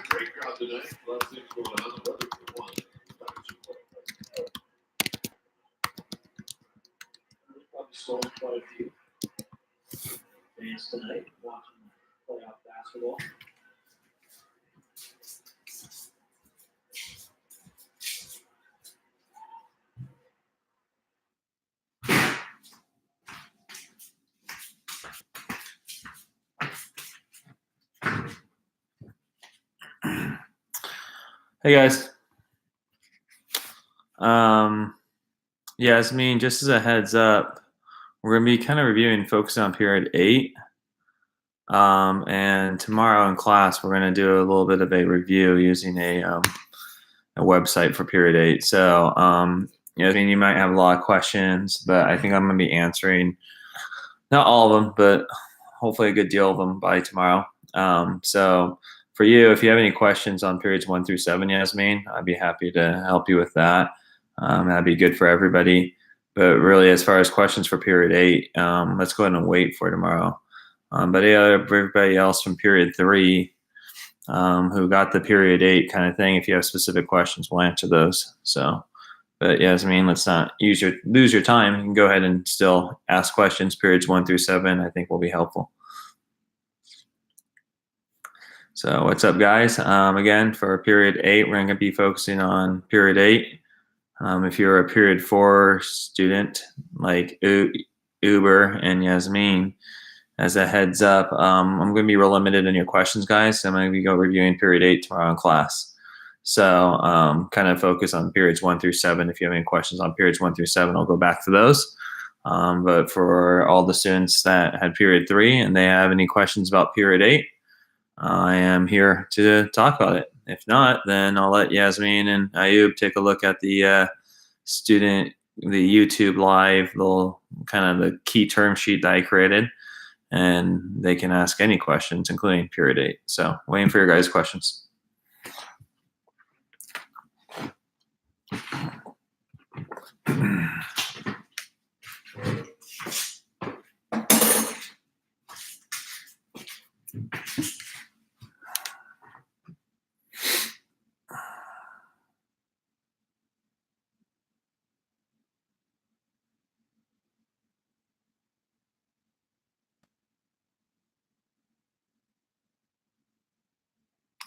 Great crowd tonight. A lot of things going on. The weather for one. Probably sold quite a few fans tonight watching playoff basketball. Hey guys. Yasmin, just as a heads up, we're going to be kind of reviewing, focusing on period 8. And tomorrow in class, we're going to do a little bit of a review using a website for period 8. So, you might have a lot of questions, but I think I'm going to be answering not all of them, but hopefully a good deal of them by tomorrow. So for you, if you have any questions on periods 1 through 7, Yasmin, I'd be happy to help you with that. That'd be good for everybody. But really, as far as questions for period 8, let's go ahead and wait for tomorrow. But everybody else from period 3 who got the period 8 kind of thing, if you have specific questions, we'll answer those. So, but Yasmin, let's not lose your time. You can go ahead and still ask questions. Periods 1 through 7, I think, will be helpful. So what's up, guys? Again, for period 8, we're going to be focusing on period 8. If you're a period 4 student like Uber and Yasmin, as a heads up, I'm going to be real limited in your questions, guys. So I'm going to be reviewing period 8 tomorrow in class. So kind of focus on periods 1 through 7. If you have any questions on periods 1 through 7, I'll go back to those. But for all the students that had period 3 and they have any questions about period 8, I am here to talk about it. If not, then I'll let Yasmin and Ayub take a look at the the YouTube live, little kind of the key term sheet that I created, and they can ask any questions, including period 8. So waiting for your guys' questions.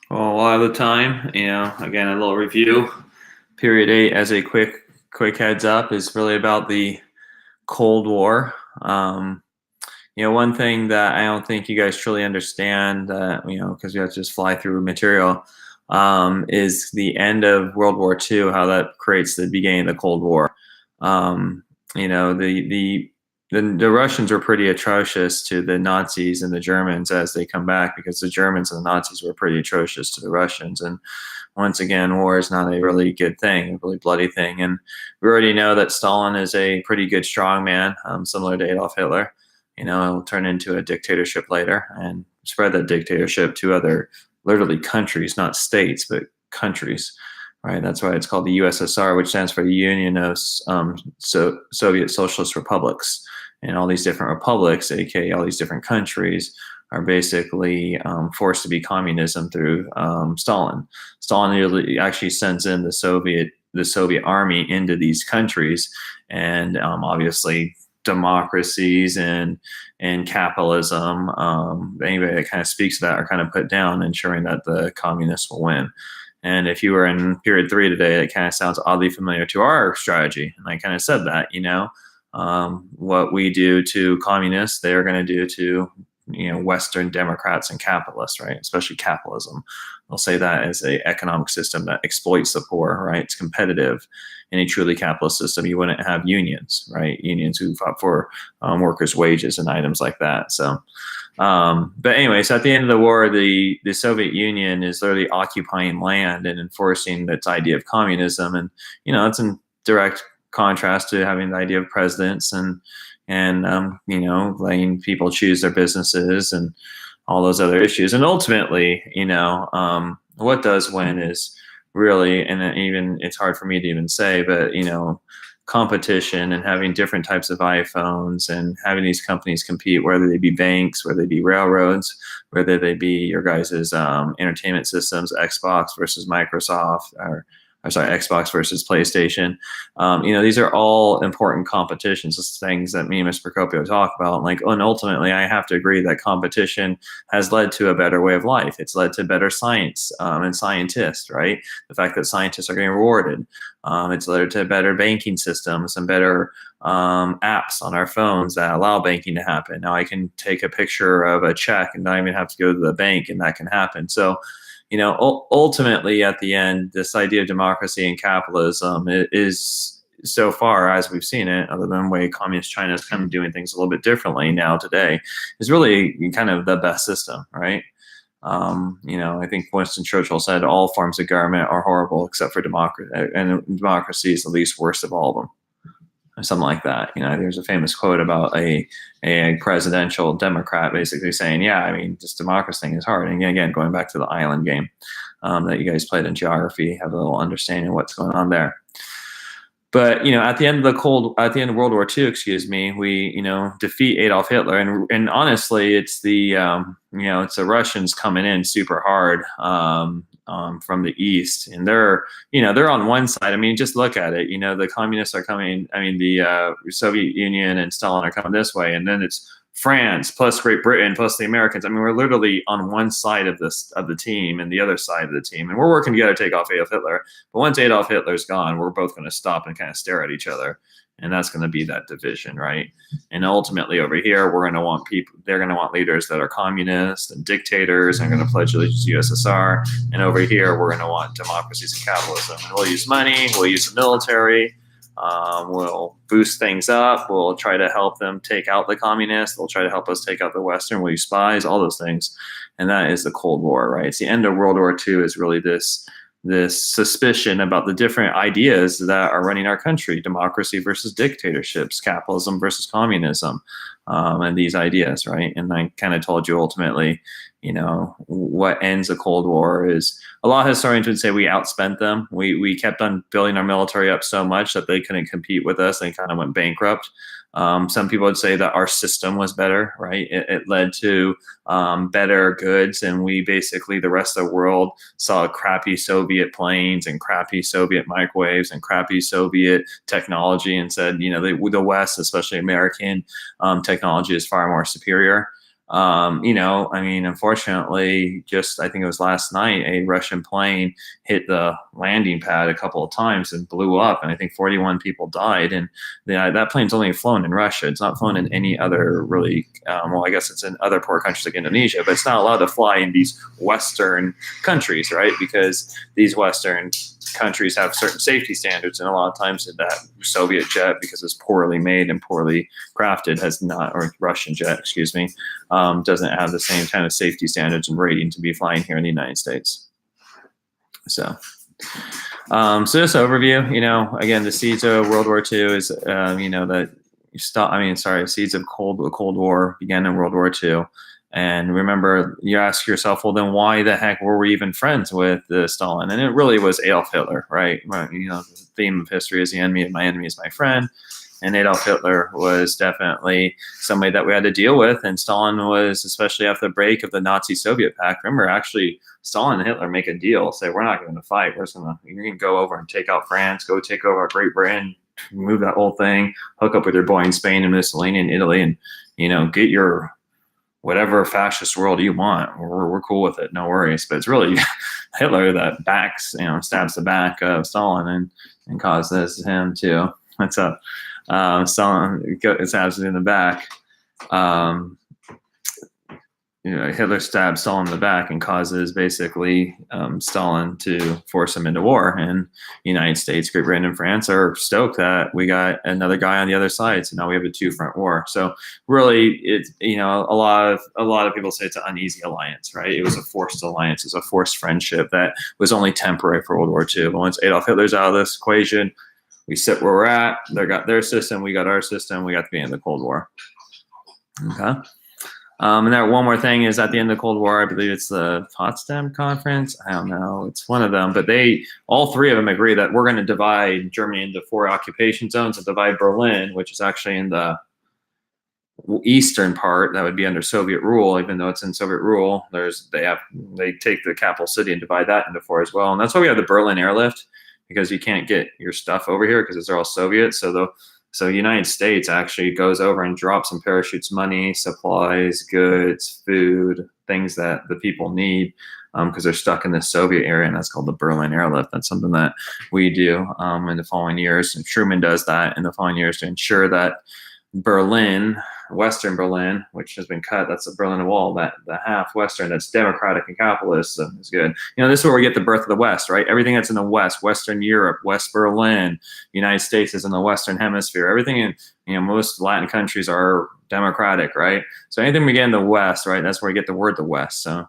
Well, a lot of the time, again, a little review. Period 8, as a quick heads up, is really about the Cold War. One thing that I don't think you guys truly understand, because you have to just fly through material, is the end of World War II, how that creates the beginning of the Cold War. The Russians were pretty atrocious to the Nazis and the Germans as they come back, because the Germans and the Nazis were pretty atrocious to the Russians. And once again, war is not a really good thing, a really bloody thing. And we already know that Stalin is a pretty good strongman, similar to Adolf Hitler. It'll turn into a dictatorship later and spread that dictatorship to other, literally countries, not states, but countries. Right, that's why it's called the USSR, which stands for the Union of Soviet Socialist Republics. And all these different republics, aka all these different countries, are basically forced to be communism through Stalin. Stalin actually sends in the Soviet army into these countries, and obviously democracies and capitalism. Anybody that kind of speaks to that are kind of put down, ensuring that the communists will win. And if you were in period 3 today, it kind of sounds oddly familiar to our strategy. And I kind of said that, what we do to communists, they're going to do to, Western Democrats and capitalists, right? Especially capitalism. They'll say that as an economic system that exploits the poor, right? It's competitive. In a truly capitalist system, you wouldn't have unions, right? Unions who fought for workers' wages and items like that. So, but anyways, at the end of the war, the Soviet Union is literally occupying land and enforcing its idea of communism. And, it's in direct contrast to having the idea of presidents and letting people choose their businesses and all those other issues. And ultimately, what does win is really, and even it's hard for me to even say, but competition and having different types of iPhones and having these companies compete, whether they be banks, whether they be railroads, whether they be your guys' entertainment systems, Xbox versus Microsoft, or sorry, Xbox versus PlayStation. These are all important competitions. It's things that me and Mr. Procopio talk about. And ultimately, I have to agree that competition has led to a better way of life. It's led to better science and scientists, right? The fact that scientists are getting rewarded. It's led to better banking systems and better apps on our phones that allow banking to happen. Now I can take a picture of a check and not even have to go to the bank, and that can happen. So, ultimately at the end, this idea of democracy and capitalism is, so far as we've seen it, other than the way communist China is kind of doing things a little bit differently now today, is really kind of the best system, right? I think Winston Churchill said all forms of government are horrible except for democracy, and democracy is the least worst of all of them. Something like that. There's a famous quote about a presidential Democrat basically saying, this democracy thing is hard. And again, going back to the island game that you guys played in geography, have a little understanding of what's going on there. But at the end of World War II, we defeat Adolf Hitler, and honestly, it's it's the Russians coming in super hard from the east, and they're on one side. Just look at it. The communists are coming. The Soviet Union and Stalin are coming this way, and then it's France plus Great Britain plus the Americans. We're literally on one side of the team and the other side of the team, and we're working together to take off Adolf Hitler. But once Adolf Hitler's gone, we're both going to stop and kind of stare at each other, and that's going to be that division, right? And ultimately, over here, we're going to want they're going to want leaders that are communists and dictators and are going to pledge allegiance to USSR. And over here, we're going to want democracies and capitalism. And we'll use money, we'll use the military. We'll boost things up. We'll try to help them take out the communists. They'll try to help us take out the Western. We'll use spies, all those things. And that is the Cold War, right? It's the end of World War II is really this suspicion about the different ideas that are running our country: democracy versus dictatorships, capitalism versus communism, and these ideas, right? And I kind of told you ultimately, what ends the Cold War is, a lot of historians would say we outspent them. We kept on building our military up so much that they couldn't compete with us. They kind of went bankrupt. Some people would say that our system was better, right? It led to better goods, and the rest of the world saw crappy Soviet planes and crappy Soviet microwaves and crappy Soviet technology and said, the West, especially American technology, is far more superior. Unfortunately, I think it was last night, a Russian plane hit the landing pad a couple of times and blew up, and I think 41 people died. And that plane's only flown in Russia. It's not flown in any other really, I guess it's in other poor countries like Indonesia, but it's not allowed to fly in these Western countries, right? Because these Western countries have certain safety standards, and a lot of times that Soviet jet, because it's poorly made and poorly crafted, or Russian jet, doesn't have the same kind of safety standards and rating to be flying here in the United States. So this overview, again, the seeds of World War II is, seeds of the Cold War began in World War II. And remember, you ask yourself, well, then why the heck were we even friends with Stalin? And it really was Adolf Hitler, right? The theme of history is the enemy of my enemy is my friend. And Adolf Hitler was definitely somebody that we had to deal with. And Stalin was, especially after the break of the Nazi-Soviet pact. Remember, actually, Stalin and Hitler make a deal. Say, we're not going to fight. You're going to go over and take out France, go take over Great Britain, move that whole thing, hook up with your boy in Spain and Mussolini and Italy, and, get your whatever fascist world you want. We're cool with it. No worries. But it's really Hitler that stabs the back of Stalin and causes him to, what's up? Stalin stabs it in the back. Hitler stabs Stalin in the back and causes basically Stalin to force him into war. And the United States, Great Britain, and France are stoked that we got another guy on the other side. So now we have a two-front war. So really, it's a lot of people say it's an uneasy alliance, right? It was a forced alliance. It's a forced friendship that was only temporary for World War II. But once Adolf Hitler's out of this equation, we sit where we're at. They got their system. We got our system. We got to be in the Cold War. Okay. And that one more thing is at the end of the Cold War, I believe it's the Potsdam Conference. I don't know. It's one of them. But all three of them agree that we're going to divide Germany into 4 occupation zones and divide Berlin, which is actually in the eastern part that would be under Soviet rule, even though it's in Soviet rule. They take the capital city and divide that into 4 as well. And that's why we have the Berlin airlift, because you can't get your stuff over here because they're all Soviet. So the United States actually goes over and drops and parachutes money, supplies, goods, food, things that the people need because they're stuck in the Soviet area, and that's called the Berlin airlift. That's something that we do in the following years. And Truman does that in the following years to ensure that Berlin, Western Berlin, which has been cut, that's the Berlin Wall, that the half Western that's democratic and capitalist is good. This is where we get the birth of the West, right? Everything that's in the West, Western Europe, West Berlin, United States is in the Western Hemisphere. Everything in, most Latin countries are democratic, right? So anything we get in the West, right, that's where we get the word the West. So,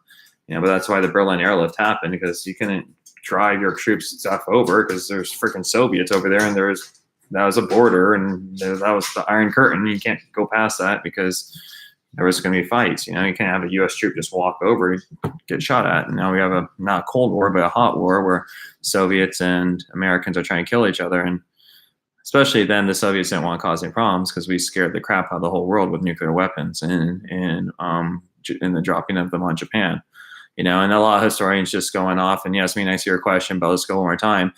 but that's why the Berlin airlift happened, because you couldn't drive your troops stuff over because there's freaking Soviets over there, and that was a border, and that was the Iron Curtain. You can't go past that because there was going to be fights. You can't have a U.S. troop just walk over and get shot at. And now we have not a Cold War, but a hot war where Soviets and Americans are trying to kill each other. And especially then, the Soviets didn't want to cause any problems because we scared the crap out of the whole world with nuclear weapons and the dropping of them on Japan. And a lot of historians just going off. And yes, I see your question, but let's go one more time.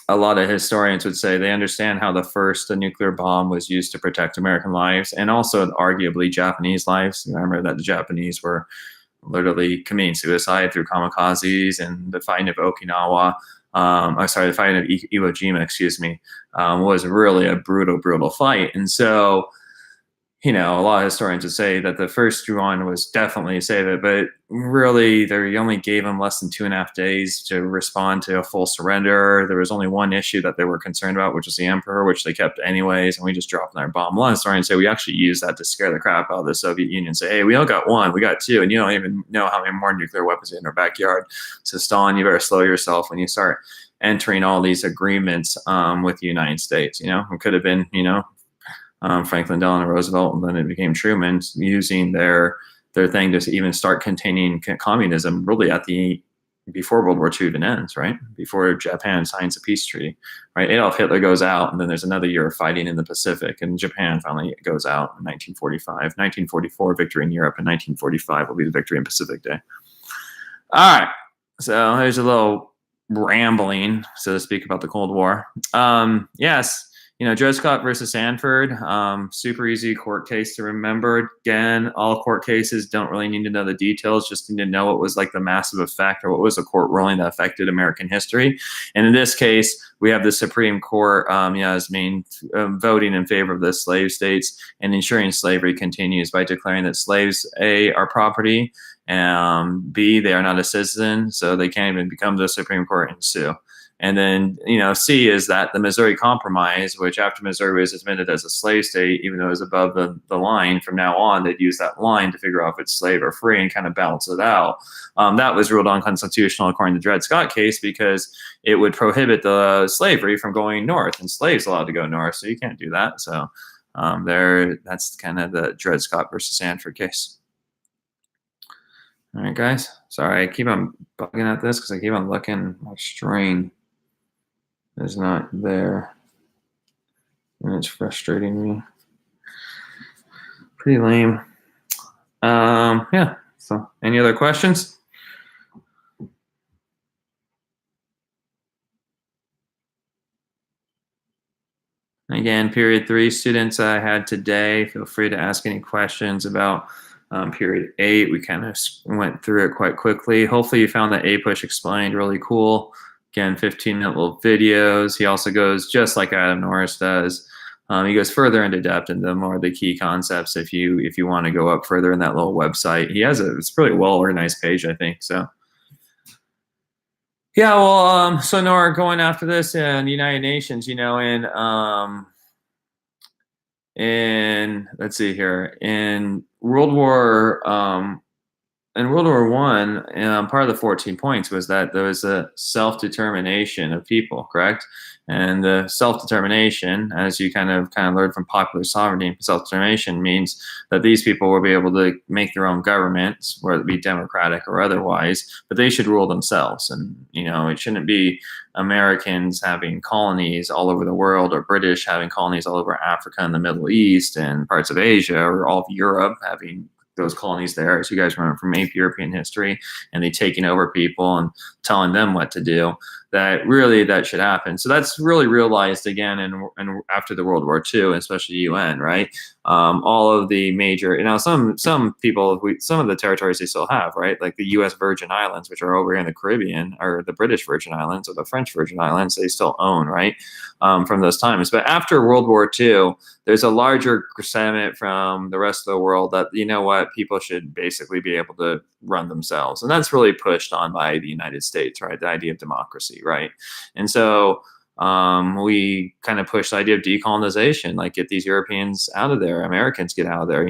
A lot of historians would say they understand how the first nuclear bomb was used to protect American lives and also arguably Japanese lives. Remember that the Japanese were literally committing suicide through kamikazes, and the fighting of Okinawa, the fighting of Iwo Jima, was really a brutal, brutal fight. And so, a lot of historians would say that the first one was definitely save it, but really they only gave them less than 2.5 days to respond to a full surrender. There was only one issue that they were concerned about, which was the emperor, which they kept anyways, and we just dropped our bomb. A lot of historians say we actually used that to scare the crap out of the Soviet Union, say, hey, we don't got 1, we got 2, and you don't even know how many more nuclear weapons are in our backyard. So Stalin, you better slow yourself when you start entering all these agreements with the United States. It could have been, Franklin Delano Roosevelt, and then it became Truman, using their thing to even start containing communism really before World War II even ends, right? Before Japan signs a peace treaty, right? Adolf Hitler goes out, and then there's another year of fighting in the Pacific, and Japan finally goes out in 1945. 1944, victory in Europe, and 1945 will be the victory in Pacific Day. All right, so there's a little rambling, so to speak, about the Cold War. Yes. Dred Scott versus Sanford, super easy court case to remember. Again, all court cases don't really need to know the details, just need to know what was like the massive effect or what was a court ruling that affected American history. And in this case, we have the Supreme Court, voting in favor of the slave states and ensuring slavery continues by declaring that slaves, A, are property, and B, they are not a citizen, so they can't even become the Supreme Court and sue. And then, C is that the Missouri Compromise, which after Missouri was admitted as a slave state, even though it was above the line, from now on, they'd use that line to figure out if it's slave or free and kind of balance it out. That was ruled unconstitutional according to the Dred Scott case because it would prohibit the slavery from going north, and slaves allowed to go north, so you can't do that. So that's kind of the Dred Scott versus Sanford case. All right, guys. Sorry, I keep on bugging at this because I keep on looking. My string is not there, and it's frustrating me. Pretty lame. Yeah. So, any other questions? Again, period 3 students I had today, feel free to ask any questions about period 8. We kind of went through it quite quickly. Hopefully you found that APUSH explained really cool. Again, 15-minute little videos. He also goes, just like Adam Norris does, he goes further into depth into more of the key concepts if you want to go up further in that little website. He has it's a pretty well-organized page, I think. So yeah, well, so Nora, going after this in the United Nations, in let's see here, in World War I, part of the 14 points was that there was a self-determination of people, correct? And the self-determination, as you kind of learned from popular sovereignty, self-determination means that these people will be able to make their own governments, whether it be democratic or otherwise, but they should rule themselves. And, it shouldn't be Americans having colonies all over the world, or British having colonies all over Africa and the Middle East and parts of Asia, or all of Europe having those colonies there, as you guys remember from AP European history, and they taking over people and telling them what to do. That should happen. So that's really realized again and after the World War II, especially UN, right? All of the major, some people, some of the territories they still have, right? Like the U.S. Virgin Islands, which are over here in the Caribbean, or the British Virgin Islands or the French Virgin Islands, they still own, right? From those times. But after World War II, there's a larger sentiment from the rest of the world that, people should basically be able to run themselves. And that's really pushed on by the United States, right? The idea of democracy, right? And so we kind of push the idea of decolonization, like get these Europeans out of there, Americans get out of there.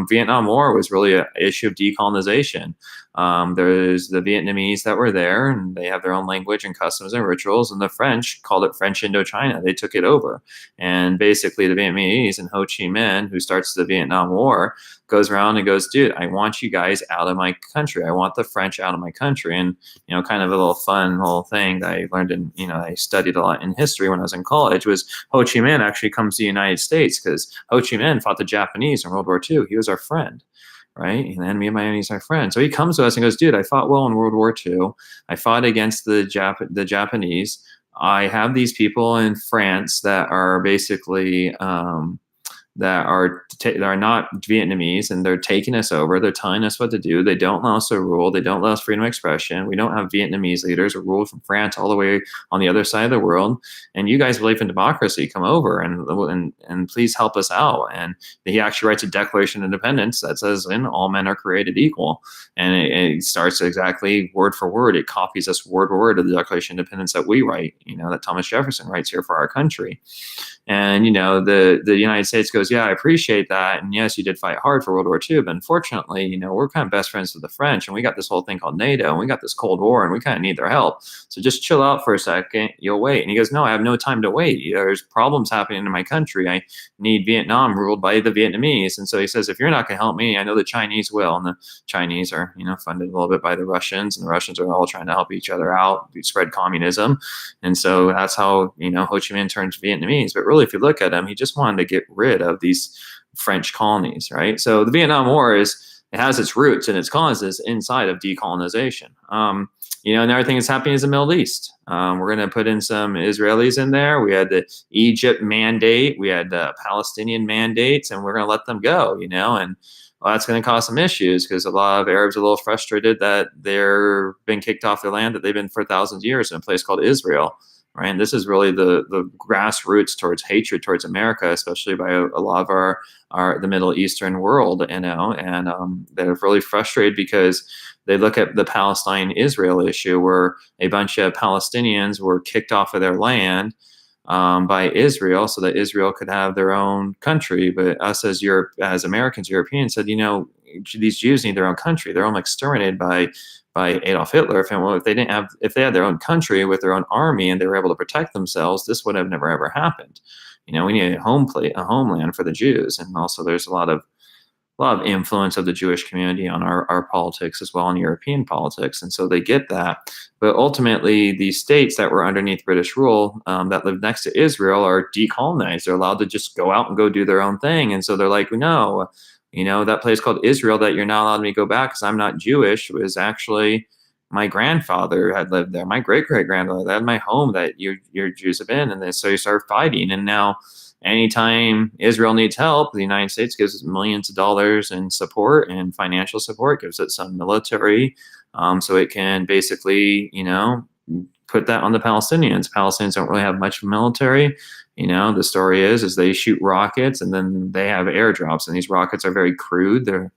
Vietnam War was really an issue of decolonization. There's the Vietnamese that were there, and they have their own language and customs and rituals, and the French called it French Indochina. They took it over. And basically the Vietnamese and Ho Chi Minh, who starts the Vietnam War, goes around and goes, dude, I want you guys out of my country. I want the French out of my country. And, kind of a little fun little thing that I learned I studied a lot in history when I was in college was Ho Chi Minh actually comes to the United States because Ho Chi Minh fought the Japanese in World War II. He was our friend. Right? And the enemy of my enemy is my friend. So he comes to us and goes, dude, I fought well in World War II. I fought against the Japanese. I have these people in France that are basically that are not Vietnamese, and they're taking us over. They're telling us what to do. They don't allow us to rule. They don't allow us freedom of expression. We don't have Vietnamese leaders who rule from France all the way on the other side of the world. And you guys believe in democracy. Come over and please help us out. And he actually writes a Declaration of Independence that says, all men are created equal. And it starts exactly word for word. It copies us word for word of the Declaration of Independence that we write, that Thomas Jefferson writes here for our country. And, the United States goes, yeah, I appreciate that. And yes, you did fight hard for World War II, but unfortunately, we're kind of best friends with the French, and we got this whole thing called NATO, and we got this Cold War, and we kind of need their help. So just chill out for a second. You'll wait. And he goes, no, I have no time to wait. There's problems happening in my country. I need Vietnam ruled by the Vietnamese. And so he says, if you're not going to help me, I know the Chinese will. And the Chinese are, funded a little bit by the Russians, and the Russians are all trying to help each other out, spread communism. And so that's how, Ho Chi Minh turns Vietnamese. But really, if you look at him, he just wanted to get rid of these French colonies, right? So the Vietnam War it has its roots and its causes inside of decolonization. And everything that's happening is the Middle East. We're going to put in some Israelis in there. We had the Egypt mandate. We had the Palestinian mandates, and we're going to let them go, and that's going to cause some issues because a lot of Arabs are a little frustrated that they're been kicked off their land that they've been for thousands of years in a place called Israel. Right. And this is really the grassroots towards hatred towards America, especially by a lot of the Middle Eastern world, and they're really frustrated because they look at the Palestine-Israel issue where a bunch of Palestinians were kicked off of their land by Israel so that Israel could have their own country. But us as Americans, Europeans said, these Jews need their own country. They're all exterminated by Adolf Hitler. If they had their own country with their own army and they were able to protect themselves, this would have never ever happened. We need a homeland for the Jews, and also there's a lot of influence of the Jewish community on our politics as well, in European politics, and so they get that. But ultimately, the states that were underneath British rule that lived next to Israel are decolonized. They're allowed to just go out and go do their own thing, and so they're like, no. That place called Israel that you're not allowed me to go back because I'm not Jewish was actually my grandfather had lived there. My great-great-grandfather had my home that your Jews have been. And so you start fighting. And now anytime Israel needs help, the United States gives it millions of dollars in support and financial support, gives it some military so it can basically, put that on the Palestinians. Palestinians don't really have much military. The story is they shoot rockets and then they have airdrops, and these rockets are very crude. They're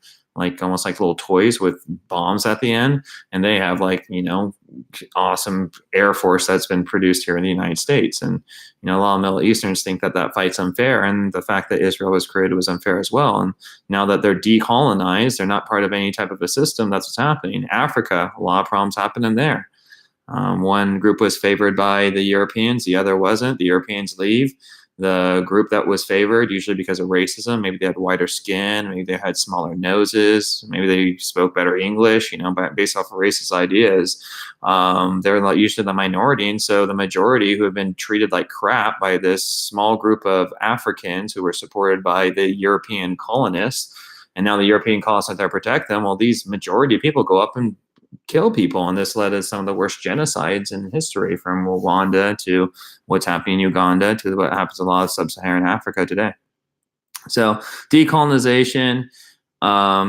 almost like little toys with bombs at the end. And they have awesome Air Force that's been produced here in the United States. And, a lot of Middle Easterns think that fight's unfair. And the fact that Israel was created was unfair as well. And now that they're decolonized, they're not part of any type of a system. That's what's happening. Africa, a lot of problems happening there. One group was favored by the Europeans, the other wasn't. The Europeans leave. The group that was favored, usually because of racism, maybe they had whiter skin, maybe they had smaller noses, maybe they spoke better English, but based off of racist ideas, they're usually the minority. And so the majority, who have been treated like crap by this small group of Africans who were supported by the European colonists, and now the European colonists are there to protect them, well, these majority of people go up and kill people, and this led to some of the worst genocides in history, from Rwanda to what's happening in Uganda to what happens in a lot of sub-Saharan Africa today. So decolonization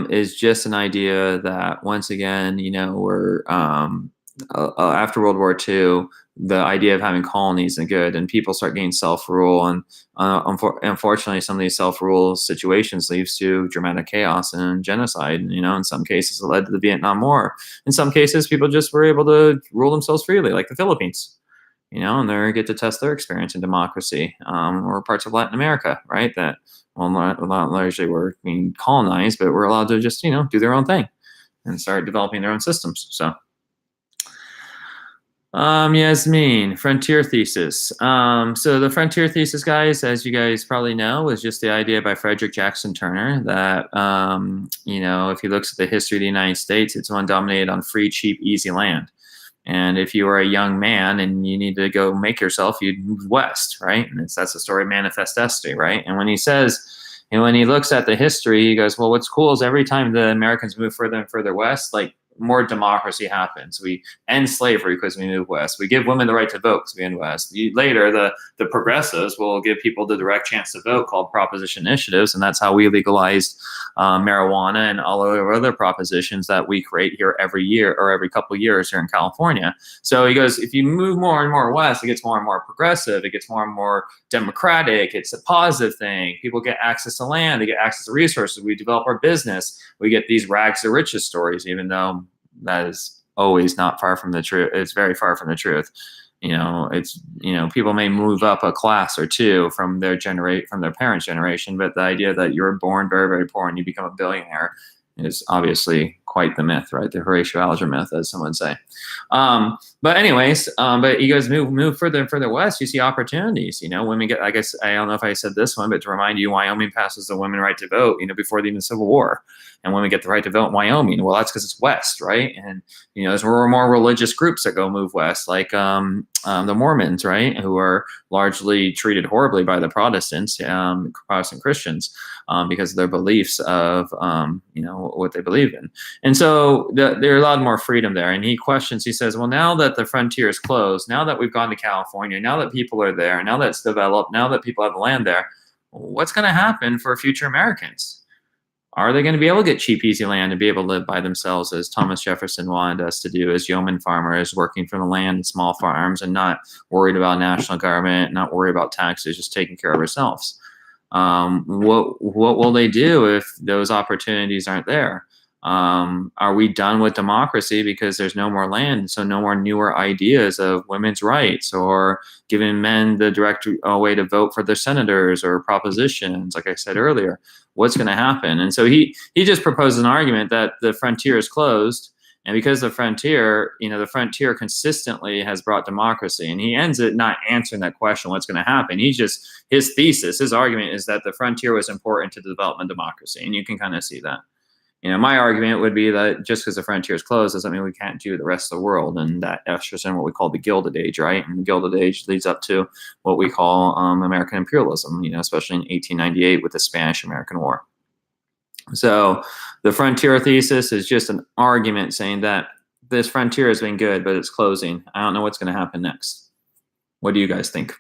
is just an idea that, once again, we're after World War II, the idea of having colonies isn't good, and people start getting self-rule, and unfortunately some of these self-rule situations leads to dramatic chaos and genocide. In some cases it led to the Vietnam War. In some cases people just were able to rule themselves freely, like the Philippines, and they get to test their experience in democracy, or parts of Latin America, right, that largely were being colonized, but were allowed to just do their own thing and start developing their own systems. So Yasmin, frontier thesis. So the frontier thesis, guys, as you guys probably know, was just the idea by Frederick Jackson Turner that, if he looks at the history of the United States, it's one dominated on free, cheap, easy land. And if you were a young man and you need to go make yourself, you'd move west, right? And that's the story of Manifest Destiny, right? And when he says, when he looks at the history, he goes, well, what's cool is every time the Americans move further and further west, like, more democracy happens. We end slavery because we move west. We give women the right to vote because we end west. Later, the progressives will give people the direct chance to vote, called proposition initiatives, and that's how we legalized marijuana and all of our other propositions that we create here every year or every couple of years here in California. So he goes, if you move more and more west, it gets more and more progressive. It gets more and more democratic. It's a positive thing. People get access to land. They get access to resources. We develop our business. We get these rags to riches stories, even though that is always not far from the truth. It's very far from the truth. It's, people may move up a class or two from their parents' generation, but the idea that you're born very, very poor and you become a billionaire is obviously quite the myth, right? The Horatio Alger myth, as some would say. But anyways, but you guys move further and further west, you see opportunities. Women get, I guess, I don't know if I said this one, but to remind you, Wyoming passes the women right to vote, before even the Civil War. And women get the right to vote in Wyoming. Well, that's because it's west, right? And, there's more religious groups that move west, like the Mormons, right? Who are largely treated horribly by the Protestants, Protestant Christians, because of their beliefs of, what they believe in. And so they're allowed more freedom there. And he says, well, now that the frontier is closed, now that we've gone to California, now that people are there, now that it's developed, now that people have the land there, what's going to happen for future Americans? Are they going to be able to get cheap, easy land and be able to live by themselves, as Thomas Jefferson wanted us to do as yeoman farmers, working from the land and small farms and not worried about national government, not worried about taxes, just taking care of ourselves? What will they do if those opportunities aren't there? Are we done with democracy because there's no more land, so no more newer ideas of women's rights or giving men the direct way to vote for their senators or propositions, like I said earlier? What's going to happen? And so he just proposed an argument that the frontier is closed, and because the frontier consistently has brought democracy, and he ends it not answering that question, what's going to happen. His thesis, his argument is that the frontier was important to the development of democracy, and you can kind of see that. My argument would be that just because the frontier is closed doesn't mean we can't do the rest of the world, and that ushers in what we call the Gilded Age, right? And the Gilded Age leads up to what we call American imperialism, especially in 1898 with the Spanish-American War. So the frontier thesis is just an argument saying that this frontier has been good, but it's closing. I don't know what's going to happen next. What do you guys think?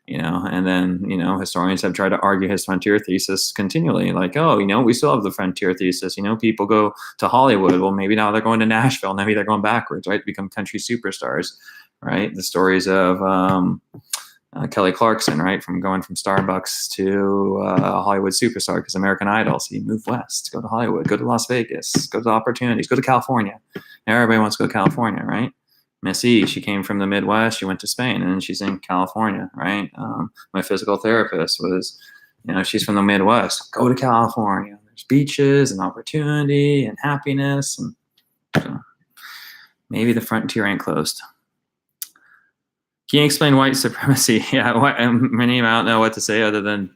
And then, historians have tried to argue his frontier thesis continually. Like, we still have the frontier thesis. People go to Hollywood. Well, maybe now they're going to Nashville. Maybe they're going backwards, right? To become country superstars, right? The stories of Kelly Clarkson, right? From going from Starbucks to a Hollywood superstar because American Idol. So you move west, go to Hollywood, go to Las Vegas, go to opportunities, go to California. Now everybody wants to go to California, right? Missy, she came from the Midwest, she went to Spain, and she's in California, right? My physical therapist was, she's from the Midwest. Go to California. There's beaches and opportunity and happiness. And so maybe the frontier ain't closed. Can you explain white supremacy? Yeah, many of them don't know what to say other than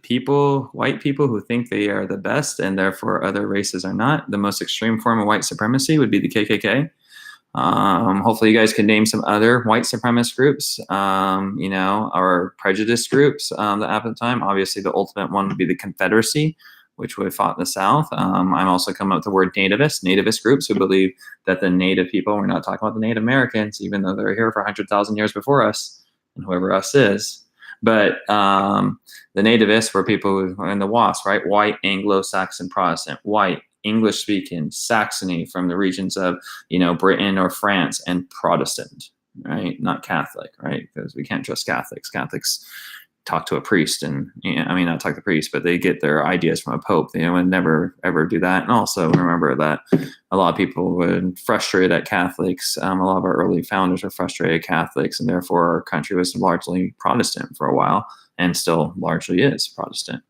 white people who think they are the best and therefore other races are not. The most extreme form of white supremacy would be the KKK. Hopefully you guys can name some other white supremacist groups, or prejudice groups that happened at the time. Obviously, the ultimate one would be the Confederacy, which would have fought in the South. I'm also coming up with the word nativist groups who believe that the native people, we're not talking about the Native Americans, even though they're here for 100,000 years before us, and whoever us is. But the nativists were people who were in the WASP, right? White, Anglo-Saxon, Protestant, white, English-speaking, Saxony from the regions of, Britain or France, and Protestant, right? Not Catholic, right? Because we can't trust Catholics. Catholics talk to a priest and, not talk to the priest, but they get their ideas from a pope. They would never, ever do that. And also remember that a lot of people were frustrated at Catholics. A lot of our early founders were frustrated at Catholics, and therefore our country was largely Protestant for a while and still largely is Protestant.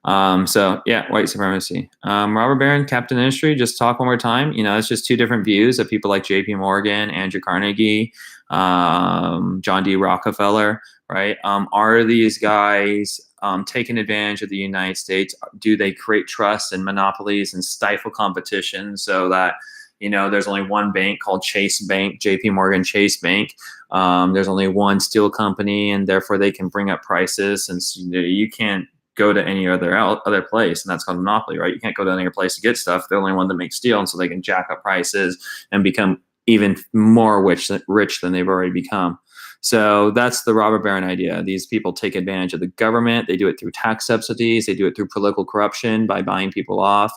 White supremacy. Robber Baron, Captain Industry, just talk one more time. It's just two different views of people like J.P. Morgan, Andrew Carnegie, John D. Rockefeller, right? Are these guys taking advantage of the United States? Do they create trust and monopolies and stifle competition so that, there's only one bank called Chase Bank, J.P. Morgan Chase Bank. There's only one steel company, and therefore they can bring up prices, and you can't go to any other place, and that's called monopoly, right? You can't go to any other place to get stuff. They're the only one that makes steel, and so they can jack up prices and become even more rich than they've already become. So that's the robber baron idea. These people take advantage of the government. They do it through tax subsidies. They do it through political corruption by buying people off.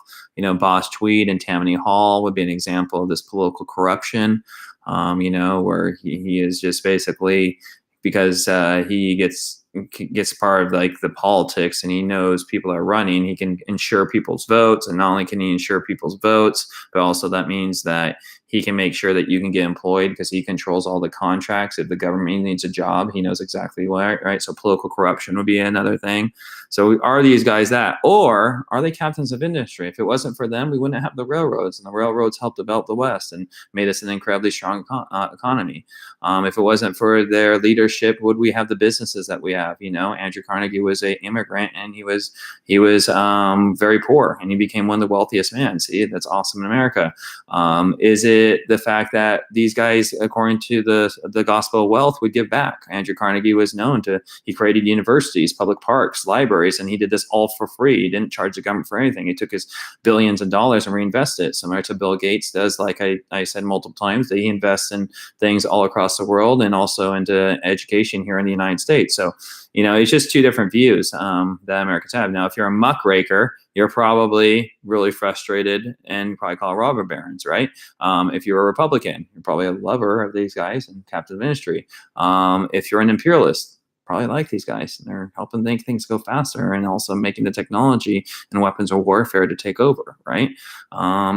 Boss Tweed and Tammany Hall would be an example of this political corruption, where he is just basically, because he gets part of like the politics and he knows people are running, he can insure people's votes. And not only can he insure people's votes, but also that means that he can make sure that you can get employed because he controls all the contracts. If the government needs a job, he knows exactly where, right? So political corruption would be another thing. So are these guys that, or are they captains of industry? If it wasn't for them, we wouldn't have the railroads, and the railroads helped develop the West and made us an incredibly strong economy. If it wasn't for their leadership, would we have the businesses that we have? Andrew Carnegie was an immigrant, and he was very poor, and he became one of the wealthiest men. See, that's awesome in America. Is it the fact that these guys, according to the gospel of wealth, would give back? Andrew Carnegie was known he created universities, public parks, libraries, and he did this all for free. He didn't charge the government for anything. He took his billions of dollars and reinvested it. Similar to Bill Gates does, like I said multiple times, that he invests in things all across the world and also into education here in the United States. So, it's just two different views that Americans have. Now, if you're a muckraker, you're probably really frustrated and you probably call robber barons, right? If you're a Republican, you're probably a lover of these guys and captain of industry. If you're an imperialist, probably like these guys. They're helping make things go faster and also making the technology and weapons of warfare to take over, right?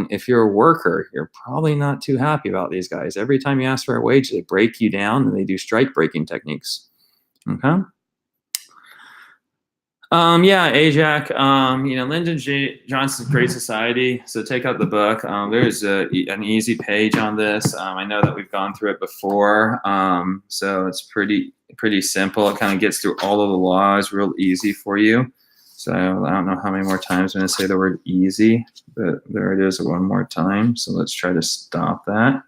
If you're a worker, you're probably not too happy about these guys. Every time you ask for a wage, they break you down and they do strike breaking techniques. Okay. Ajax, Lyndon Johnson's Great Society. So take out the book. There's an easy page on this. I know that we've gone through it before. So it's pretty simple. It kind of gets through all of the laws real easy for you. So I don't know how many more times I'm going to say the word easy, but there it is one more time. So let's try to stop that.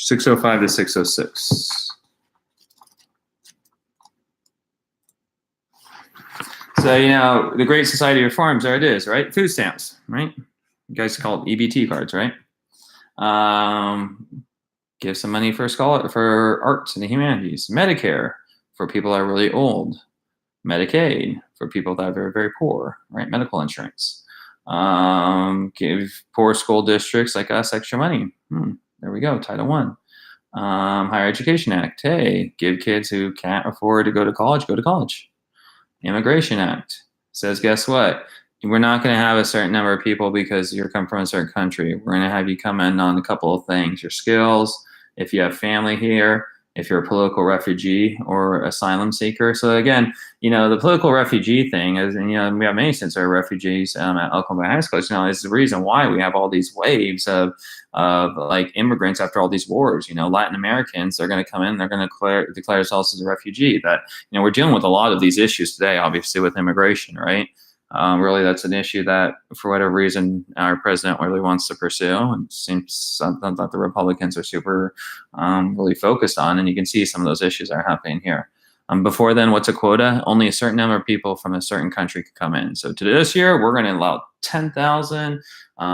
605 to 606. So, the Great Society of Reforms, there it is, right? Food stamps, right? You guys call it EBT cards, right? Give some money for arts and the humanities. Medicare for people that are really old. Medicaid for people that are very, very poor, right? Medical insurance. Give poor school districts like us extra money. There we go, Title I. Higher Education Act. Hey, give kids who can't afford to go to college. Immigration Act says, guess what? We're not going to have a certain number of people because you come from a certain country. We're going to have you come in on a couple of things. Your skills, if you have family here, if you're a political refugee or asylum seeker. So again, the political refugee thing is, and we have many students that are refugees at Oklahoma High School. Is the reason why we have all these waves of like immigrants after all these wars. Latin Americans, they're going to come in, they're going to declare themselves as a refugee. That we're dealing with a lot of these issues today, obviously with immigration, right? Really, that's an issue that, for whatever reason, our president really wants to pursue. It seems something that the Republicans are super really focused on, and you can see some of those issues are happening here. Before then, what's a quota? Only a certain number of people from a certain country could come in. So to this year, we're going to allow 10,000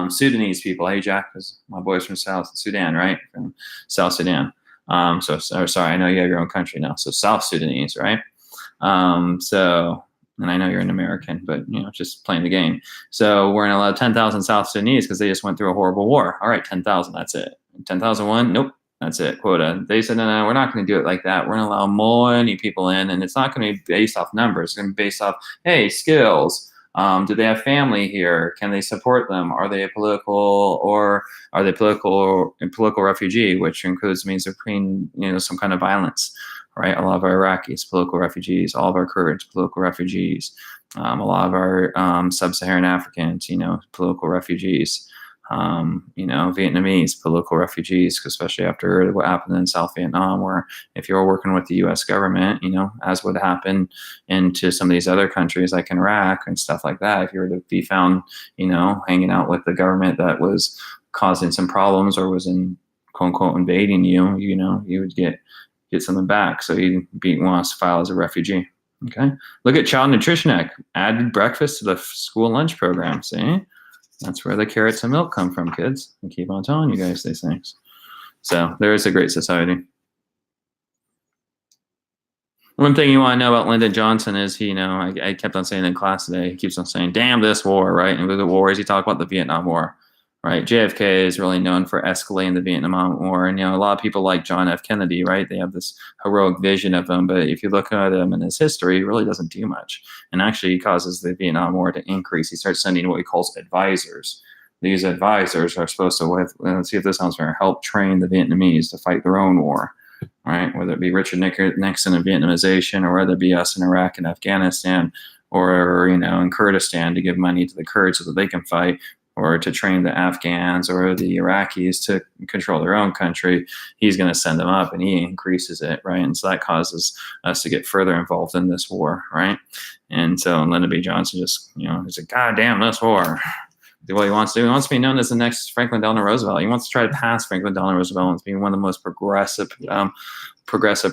Sudanese people. Hey, Jack, because my boy's from South Sudan, right? From South Sudan. Sorry, I know you have your own country now. So South Sudanese, right? And I know you're an American, but just playing the game. So we're going to allow 10,000 South Sudanese because they just went through a horrible war. All right, 10,000, that's it. 10,001, nope, that's it, quota. They said, no, we're not going to do it like that. We're going to allow more people in, and it's not going to be based off numbers. It's going to be based off, hey, skills. Do they have family here? Can they support them? Are they a political refugee, which means they're fleeing, some kind of violence. Right, a lot of our Iraqis, political refugees. All of our Kurds, political refugees. A lot of our sub-Saharan Africans, political refugees. Vietnamese, political refugees, especially after what happened in South Vietnam, where if you're working with the U.S. government, as would happen into some of these other countries like Iraq and stuff like that, if you were to be found, hanging out with the government that was causing some problems or was in quote unquote invading you, you would get something back. So he wants to file as a refugee. Okay. Look at Child Nutrition Act. Added breakfast to the school lunch program. See? That's where the carrots and milk come from, kids. I keep on telling you guys these things. So there is a great society. One thing you want to know about Lyndon Johnson is I kept on saying in class today, he keeps on saying, damn this war, right? And with the wars, he talked about the Vietnam War. Right, JFK is really known for escalating the Vietnam War, and a lot of people like John F. Kennedy, right? They have this heroic vision of him, but if you look at him in his history, he really doesn't do much, and actually causes the Vietnam War to increase. He starts sending what he calls advisors. These advisors are supposed to, let's see if this sounds fair, help train the Vietnamese to fight their own war, right? Whether it be Richard Nixon and Vietnamization, or whether it be us in Iraq and Afghanistan, or in Kurdistan to give money to the Kurds so that they can fight, or to train the Afghans or the Iraqis to control their own country. He's going to send them up, and he increases it, right? And so that causes us to get further involved in this war, right? And so Lyndon B. Johnson just, he's like, God damn this war. What he wants to do, he wants to be known as the next Franklin Delano Roosevelt. He wants to try to pass Franklin Delano Roosevelt as being one of the most progressive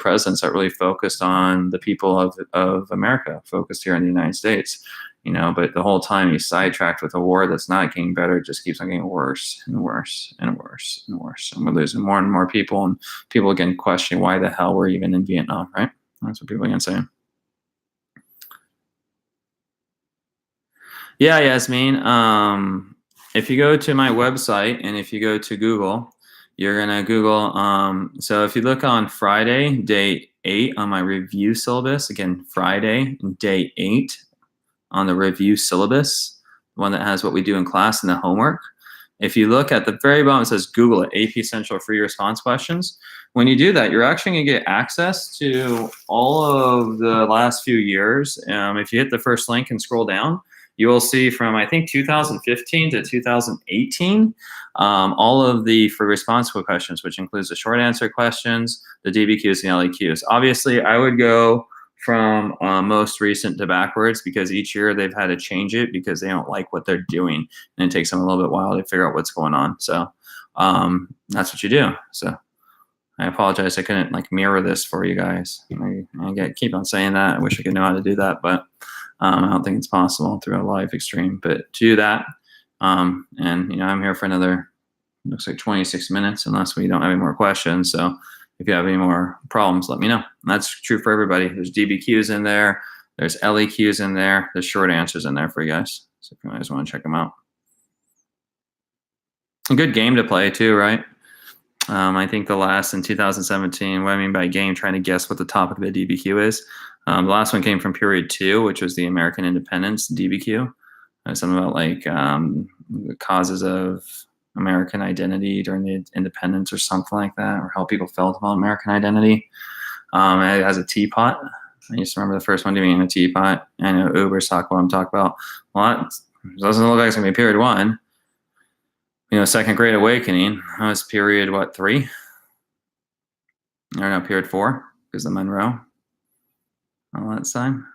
presidents that really focused on the people of America, focused here in the United States. But the whole time he's sidetracked with a war that's not getting better. It just keeps on getting worse and worse and worse and worse. And we're losing more and more people, and people again questioning why the hell we're even in Vietnam, right? That's what people are going to say. Yeah, Yasmin. If you go to my website and if you go to Google, you're going to Google. So if you look on Friday, day 8 on my review syllabus, again, Friday, day 8, on the review syllabus, the one that has what we do in class and the homework. If you look at the very bottom, it says Google it, AP Central free response questions. When you do that, you're actually going to get access to all of the last few years. If you hit the first link and scroll down, you will see from, I think, 2015 to 2018, all of the free response questions, which includes the short answer questions, the DBQs, and the LEQs. Obviously, I would go from most recent to backwards, because each year they've had to change it because they don't like what they're doing, and it takes them a little bit while to figure out what's going on. So that's what you do. So I apologize, I couldn't mirror this for you guys. I keep on saying that. I wish I could know how to do that, but I don't think it's possible through a live extreme. But to do that, and I'm here for another, looks like 26 minutes, unless we don't have any more questions. So if you have any more problems, let me know. And that's true for everybody. There's DBQs in there. There's LEQs in there. There's short answers in there for you guys. So if you guys want to check them out. A good game to play too, right? I think the last in 2017, what I mean by game, trying to guess what the topic of the DBQ is. The last one came from period 2, which was the American independence DBQ. Something about the causes of American identity during the independence or something like that, or how people felt about American identity. It has a teapot. I used to remember the first one doing a teapot. I know Uber's talk what I'm talking about. Well, it doesn't look like it's going to be period 1. Second Great Awakening. That was period, 3? Or no, period 4, because the Monroe. All that time.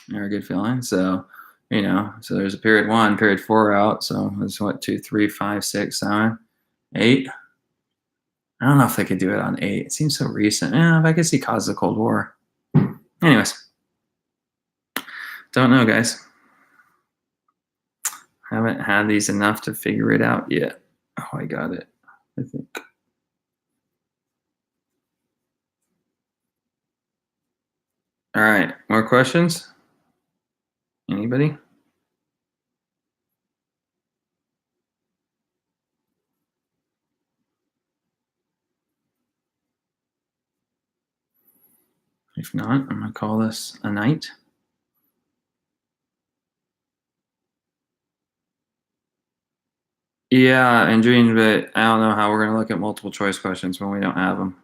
Very good feeling. So, so there's a period 1, period 4 out. So it's 2, 3, 5, 6, 7, 8. I don't know if they could do it on 8. It seems so recent. Yeah, I could see cause of the Cold War. Anyways, don't know, guys. Haven't had these enough to figure it out yet. Oh, I got it, I think. All right, more questions? Anybody? If not, I'm going to call this a night. Yeah, Andreen, but I don't know how we're going to look at multiple choice questions when we don't have them.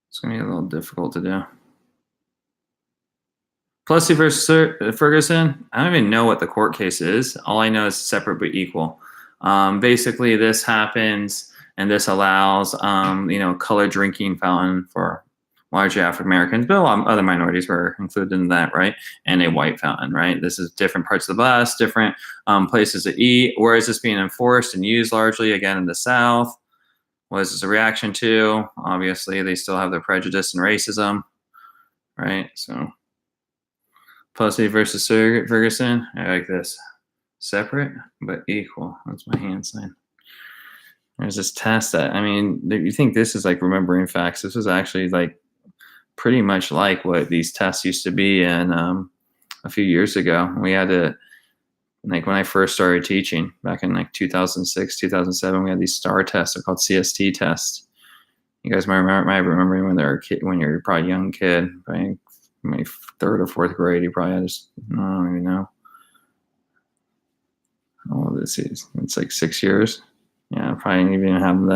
It's going to be a little difficult to do. Plessy versus Ferguson, I don't even know what the court case is. All I know is separate but equal. Basically, this happens, and this allows, colored drinking fountain for largely African Americans, but a lot of other minorities were included in that, right? And a white fountain, right? This is different parts of the bus, different places to eat. Where is this being enforced and used largely? Again, in the South. What is this a reaction to? Obviously, they still have their prejudice and racism, right? So, Plessy versus Ferguson, I like this. Separate but equal. That's my hand sign. There's this test that, you think this is like remembering facts. This was actually like pretty much like what these tests used to be in a few years ago. We had to, like when I first started teaching back in like 2006, 2007, we had these STAR tests. They're called CST tests. You guys might remember when they're a kid, when you're probably a young kid, probably maybe 3rd or 4th grade. You probably had I don't even know. Oh, this is, it's like 6 years. Yeah, probably didn't even have them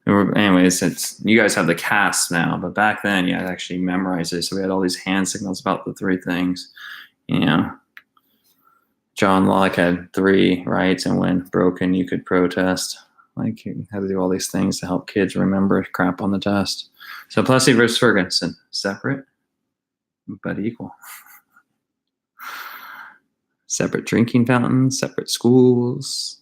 then. Anyways, you guys have the CAS now, but back then you had to actually memorize it. So we had all these hand signals about the 3 things. John Locke had 3 rights, and when broken, you could protest. Like you had to do all these things to help kids remember crap on the test. So Plessy versus Ferguson, separate but equal. Separate drinking fountains, separate schools,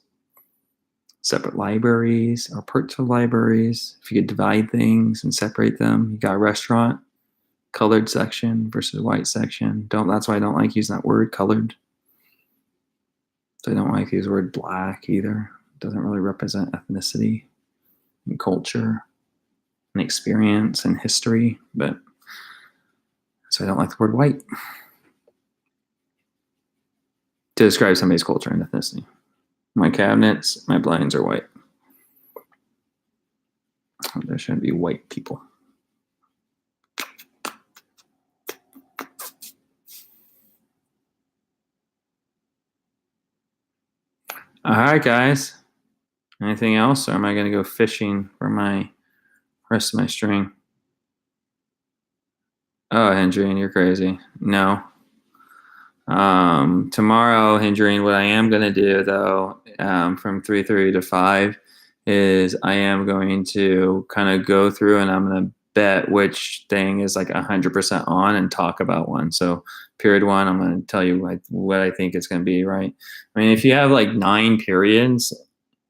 separate libraries or parts of libraries. If you could divide things and separate them, you got a restaurant, colored section versus white section. That's why I don't like using that word, colored. So I don't like to use the word black either. It doesn't really represent ethnicity and culture and experience and history, but so I don't like the word white to describe somebody's culture and ethnicity. My cabinets, my blinds are white. There shouldn't be white people. All right, guys. Anything else, or am I going to go fishing for my rest of my string? Oh, Hendrine, you're crazy. No. Tomorrow, Hendrine, what I am going to do, though, from 3:30 to 5, is I am going to kind of go through and I'm going to bet which thing is like 100% on and talk about one. So period 1, I'm going to tell you what I think it's going to be, right? If you have like 9 periods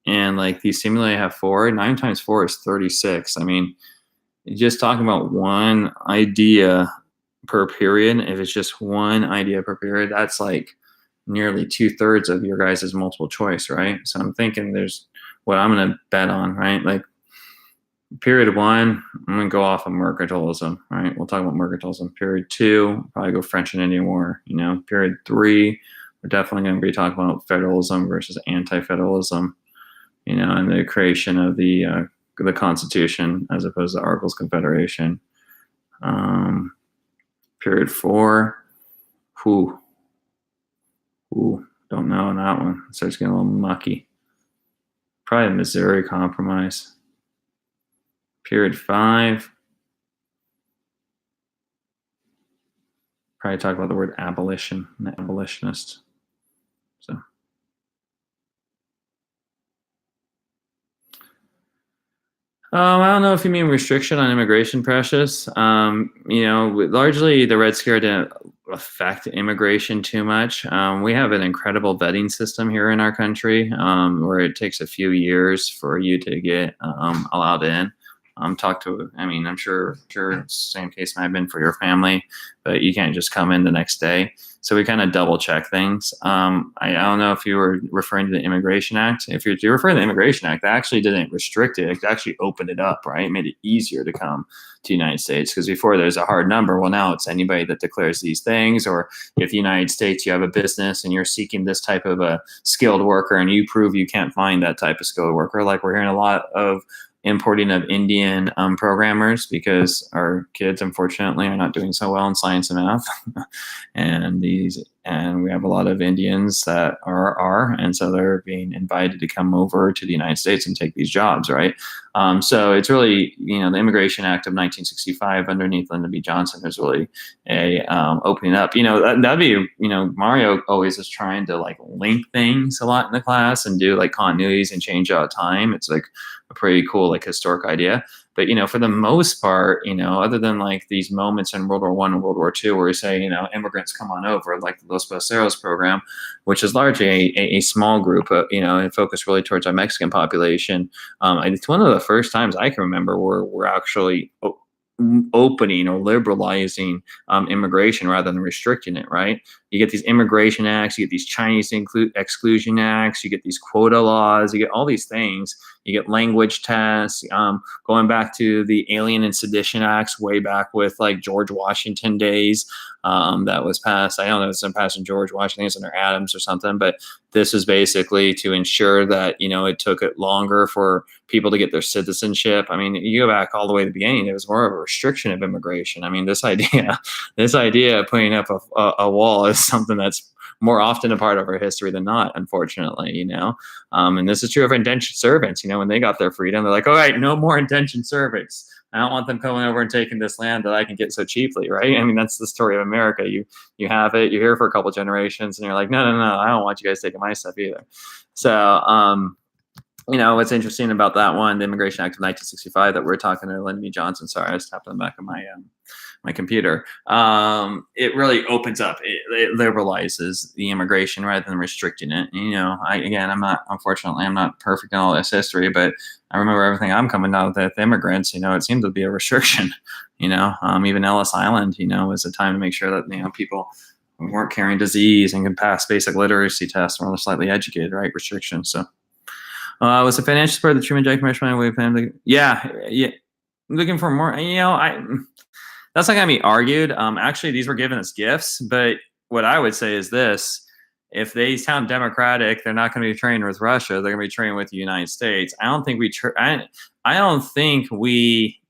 and like these seemingly have 4, 9 times 4 is 36. Just talking about one idea per period, if it's just one idea per period, that's like nearly 2/3 of your guys' multiple choice, right? So I'm thinking there's what I'm going to bet on, right? Like period 1, I'm going to go off of mercantilism, right? We'll talk about mercantilism. Period 2, probably go French and Indian War, Period 3, we're definitely going to be talking about federalism versus anti-federalism, and the creation of the Constitution as opposed to the Articles of Confederation. Period 4, Whew. Ooh, don't know on that one. It starts getting a little mucky. Probably Missouri Compromise. Period 5. Probably talk about the word abolition, an abolitionist. So. I don't know if you mean restriction on immigration, Precious. Largely the Red Scare didn't affect immigration too much. We have an incredible vetting system here in our country where it takes a few years for you to get allowed in. I'm sure same case might have been for your family, but you can't just come in the next day. So we kind of double check things. I don't know if you were referring to the Immigration Act. If you're referring to the Immigration Act, that actually didn't restrict it. It actually opened it up, right? It made it easier to come to the United States because before there's a hard number. Well, now it's anybody that declares these things, or if the United States, you have a business and you're seeking this type of a skilled worker and you prove you can't find that type of skilled worker, like we're hearing a lot of importing of Indian programmers because our kids, unfortunately, are not doing so well in science and math, and we have a lot of Indians that are, and so they're being invited to come over to the United States and take these jobs, right? So it's really, the Immigration Act of 1965 underneath Lyndon B. Johnson is really a opening up. That'd be, Mario always is trying to like link things a lot in the class and do like continuities and change out time. It's like a pretty cool like historic idea. But, for the most part, other than like these moments in World War I and World War II where we say, immigrants come on over, like the Los Paseros program, which is largely a small group, and focused really towards our Mexican population. It's one of the first times I can remember where we're actually opening or liberalizing immigration rather than restricting it, right? You get these immigration acts, you get these Chinese exclusion acts, you get these quota laws, you get all these things. You get language tests, going back to the Alien and Sedition Acts way back with like George Washington days. That was passed. I don't know if it's been passed in George Washington, it's under Adams or something, but this is basically to ensure that, it took it longer for people to get their citizenship. I mean, you go back all the way to the beginning, it was more of a restriction of immigration. I mean, this idea of putting up a wall is something that's more often a part of our history than not, unfortunately, and this is true of indentured servants. When they got their freedom, they're like, all right, no more indentured servants. I don't want them coming over and taking this land that I can get so cheaply, right? I mean, that's the story of America. You have it, you're here for a couple generations, and you're like, no, I don't want you guys taking my stuff either. So, what's interesting about that one, the Immigration Act of 1965 that we're talking to Lyndon B. Johnson. Sorry, I just tapped on the back of my computer. It really opens up. It liberalizes the immigration rather than restricting it. I'm not perfect in all this history, but I remember everything I'm coming out with immigrants. It seemed to be a restriction. Even Ellis Island, was a time to make sure that people weren't carrying disease and can pass basic literacy tests or are slightly educated, right? Restrictions. So. Was the financial support of the Truman J. Commission? Yeah. Looking for more. That's not going to be argued. Actually, these were given as gifts. But what I would say is this: if they sound democratic, they're not going to be trading with Russia. They're going to be trading with the United States. I don't think we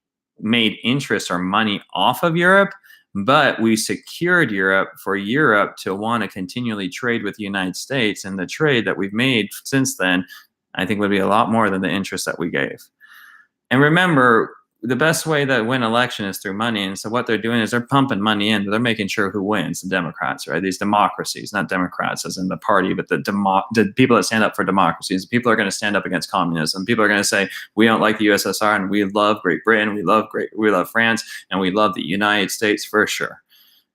made interest or money off of Europe, but we secured Europe for Europe to want to continually trade with the United States, and the trade that we've made since then, I think, would be a lot more than the interest that we gave. And remember, the best way to win election is through money. And so what they're doing is they're pumping money in, but they're making sure who wins, the Democrats, right? These democracies, not Democrats as in the party, but the people that stand up for democracies. People are going to stand up against communism. People are going to say, we don't like the USSR and we love Great Britain, we love France, and we love the United States for sure.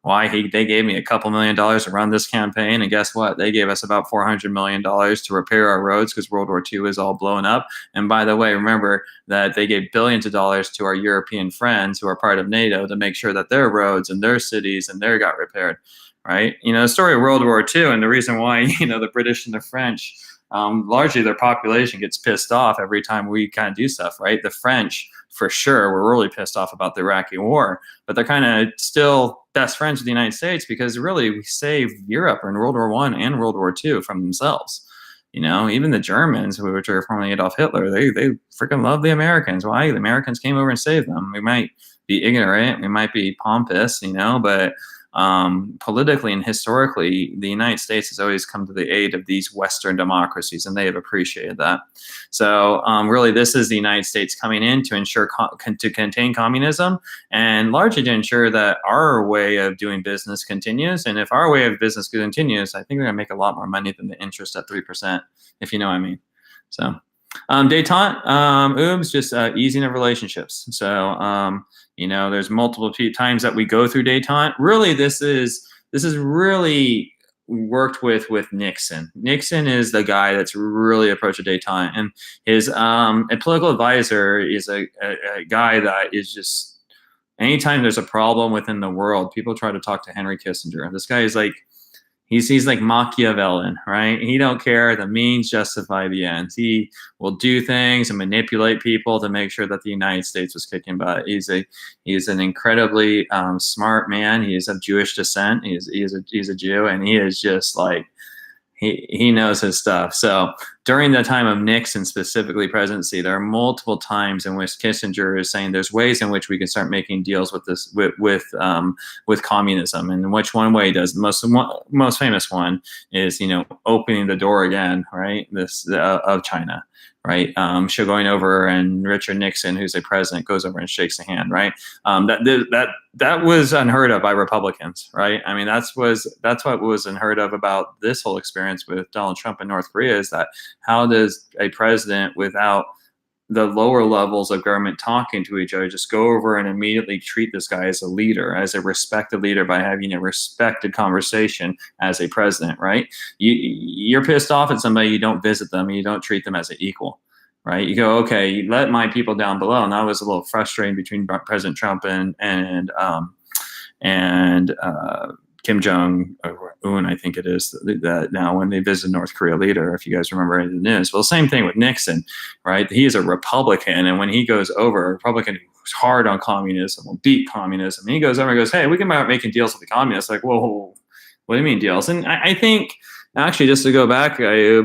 Why? They gave me a couple $1 million to run this campaign, and guess what? They gave us about $400 million to repair our roads because World War II is all blown up. And by the way, remember that they gave billions of dollars to our European friends who are part of NATO to make sure that their roads and their cities and their got repaired, right? The story of World War II and the reason why, the British and the French, largely their population gets pissed off every time we kind of do stuff, right? The French, for sure, were really pissed off about the Iraqi war, but they're kind of still best friends with the United States because really we saved Europe in World War I and World War II from themselves. Even the Germans, which are formerly Adolf Hitler, they freaking love the Americans. Why? The Americans came over and saved them. We might be ignorant, we might be pompous, but politically and historically, the United States has always come to the aid of these Western democracies, and they have appreciated that. So really, this is the United States coming in to ensure to contain communism, and largely to ensure that our way of doing business continues. And if our way of business continues, I think we're going to make a lot more money than the interest at 3%, if you know what I mean. So détente, oops, just easing of relationships. So there's multiple times that we go through détente. Really, this is really worked with Nixon. Nixon is the guy that's really approached détente, and his a political advisor is a guy that is just, anytime there's a problem within the world, people try to talk to Henry Kissinger. This guy is like, he's like Machiavellian, right? He don't care. The means justify the ends. He will do things and manipulate people to make sure that the United States was kicking butt. He's an incredibly smart man. He is of Jewish descent. He's a Jew, and he is just like, he knows his stuff. So during the time of Nixon, specifically presidency, there are multiple times in which Kissinger is saying there's ways in which we can start making deals with this with communism, and which one way does most famous one is opening the door again, right? This of China. Right, going over, and Richard Nixon, who's a president, goes over and shakes a hand. Right, that was unheard of by Republicans. Right, I mean that's what was unheard of about this whole experience with Donald Trump in North Korea, is that how does a president, without the lower levels of government talking to each other, just go over and immediately treat this guy as a leader, as a respected leader, by having a respected conversation as a president, right? You're pissed off at somebody, you don't visit them, you don't treat them as an equal, right? You go, okay, you let my people down below. And that was a little frustrating between President Trump and Kim Jong-un, I think it is, that now when they visit North Korea leader, if you guys remember any of the news. Well, same thing with Nixon, right? He is a Republican, and when he goes over, a Republican who's hard on communism, will beat communism, and he goes over and goes, hey, we can start making deals with the communists. Like, whoa, what do you mean deals? And I think, actually, just to go back, I